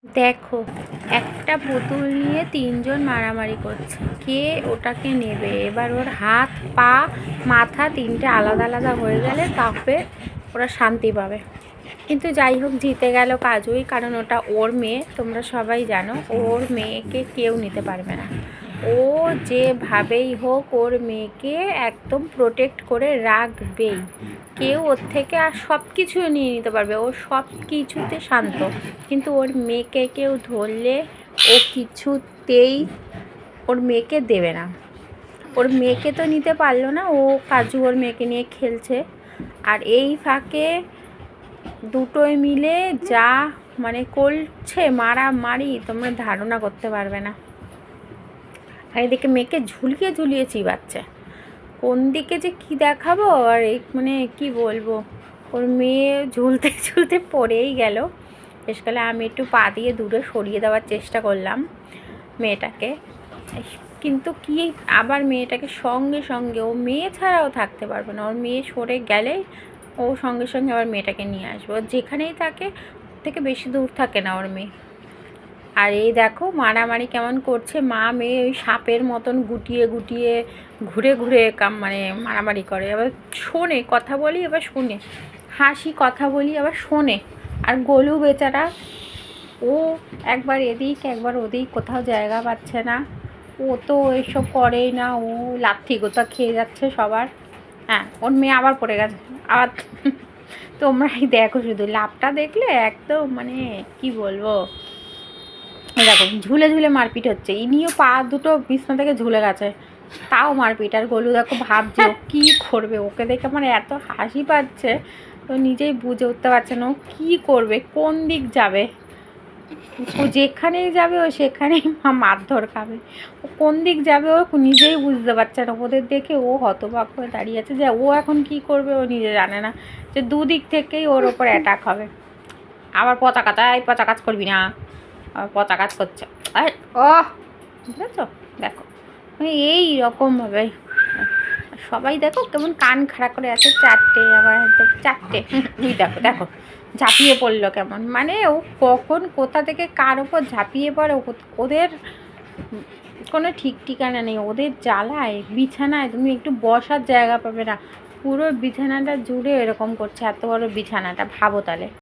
দেখো, একটা পুতুল নিয়ে তিনজন মারামারি করছে, কে ওটাকে নেবে। এবার ওর হাত পা মাথা তিনটে আলাদা আলাদা হয়ে গেলে তবে ওরা শান্তি পাবে। কিন্তু যাই হোক, জিতে গেল কাজুই, কারণ ওটা ওর মেয়ে। তোমরা সবাই জানো ওর মেয়েকে কেউ নিতে পারবে না। ও যেভাবেই হোক ওর মেয়েকে একদম প্রোটেক্ট করে রাখবেই। কেউ ওর থেকে আর সব কিছু নিয়ে নিতে পারবে, ও সব কিছুতে শান্ত। কিন্তু ওর মেয়েকে কেউ ধরলে ও কিছুতেই ওর মেয়েকে দেবে না। ওর মেয়েকে তো নিতে পারলো না, ও কাজু ওর মেয়েকে নিয়ে খেলছে। আর এই ফাঁকে দুটোই মিলে যা মানে করছে মারামারি, তোমরা ধারণা করতে পারবে না। আর এদিকে মেয়েকে ঝুলিয়ে ঝুলিয়ে চিবাচ্ছে। কোন দিকে যে কি দেখাবো আর এই মানে কি বলবো, ওর মেয়ে ঝুলতে ঝুলতে পড়েই গেল। শেষকালে আমি একটু পা দিয়ে দূরে সরিয়ে দেওয়ার চেষ্টা করলাম মেয়েটাকে, কিন্তু কি আবার মেয়েটাকে সঙ্গে সঙ্গে, ও মেয়ে ছাড়াও থাকতে পারবে না। ওর মেয়ে সরে গেলেই ও সঙ্গে সঙ্গে আবার মেয়েটাকে নিয়ে আসবে। ও যেখানেই থাকে থেকে বেশি দূর থাকে না ওর মেয়ে। আর এই দেখো মারামারি কেমন করছে, মা মেয়ে ওই সাপের মতন গুটিয়ে গুটিয়ে ঘুরে ঘুরে মানে মারামারি করে। আবার শোনে কথা বলি, আবার শোনে হাসি, কথা বলি আবার শোনে। আর গোলু বেচারা, ও একবার এদিক একবার ওদিক, কোথাও জায়গা পাচ্ছে না। ও তো এসব করেই না, ও লাথি গোতা খেয়ে যাচ্ছে সবার। হ্যাঁ, ওর মেয়ে আবার পড়ে গেছে আবার। তোমরাই দেখো, শুধু লাভটা দেখলে একদম মানে কি বলবো। দেখো ঝুলে ঝুলে মারপিট হচ্ছে, ইনিও পা দুটো বিছনা থেকে ঝুলে গেছে, তাও মারপিট। আর গোলু দেখো ভাবছে ও কী করবে। ওকে দেখে আমার এত হাসি পাচ্ছে, তো নিজেই বুঝে উঠতে পারছে না ও কী করবে, কোন দিক যাবে। ও যেখানেই যাবে ও সেখানেই মারধর খাবে। ও কোন দিক যাবে ও নিজেই বুঝতে পারছে না। ওদের দেখে ও হতবাক হয়ে দাঁড়িয়ে আছে যে ও এখন কি করবে ও নিজে জানে না, যে দুদিক থেকেই ওর ওপর অ্যাটাক হবে। আবার পচা কাজ করবি না, আবার পচা কাজ করছে। ও বুঝেছ, দেখো এই রকমভাবে সবাই দেখো কেমন কান খাড়া করে আছে, চারটে আবার একদম চারটে। দেখো দেখো ঝাঁপিয়ে পড়লো কেমন, মানে ও কখন কোথা থেকে কার ওপর ঝাঁপিয়ে পড়ে ওদের কোনো ঠিক ঠিকানা নেই। ওদের জ্বালায় বিছানায় তুমি একটু বসার জায়গা পাবে না, পুরো বিছানাটা জুড়ে এরকম করছে। এত বড় বিছানাটা ভাবো তাহলে।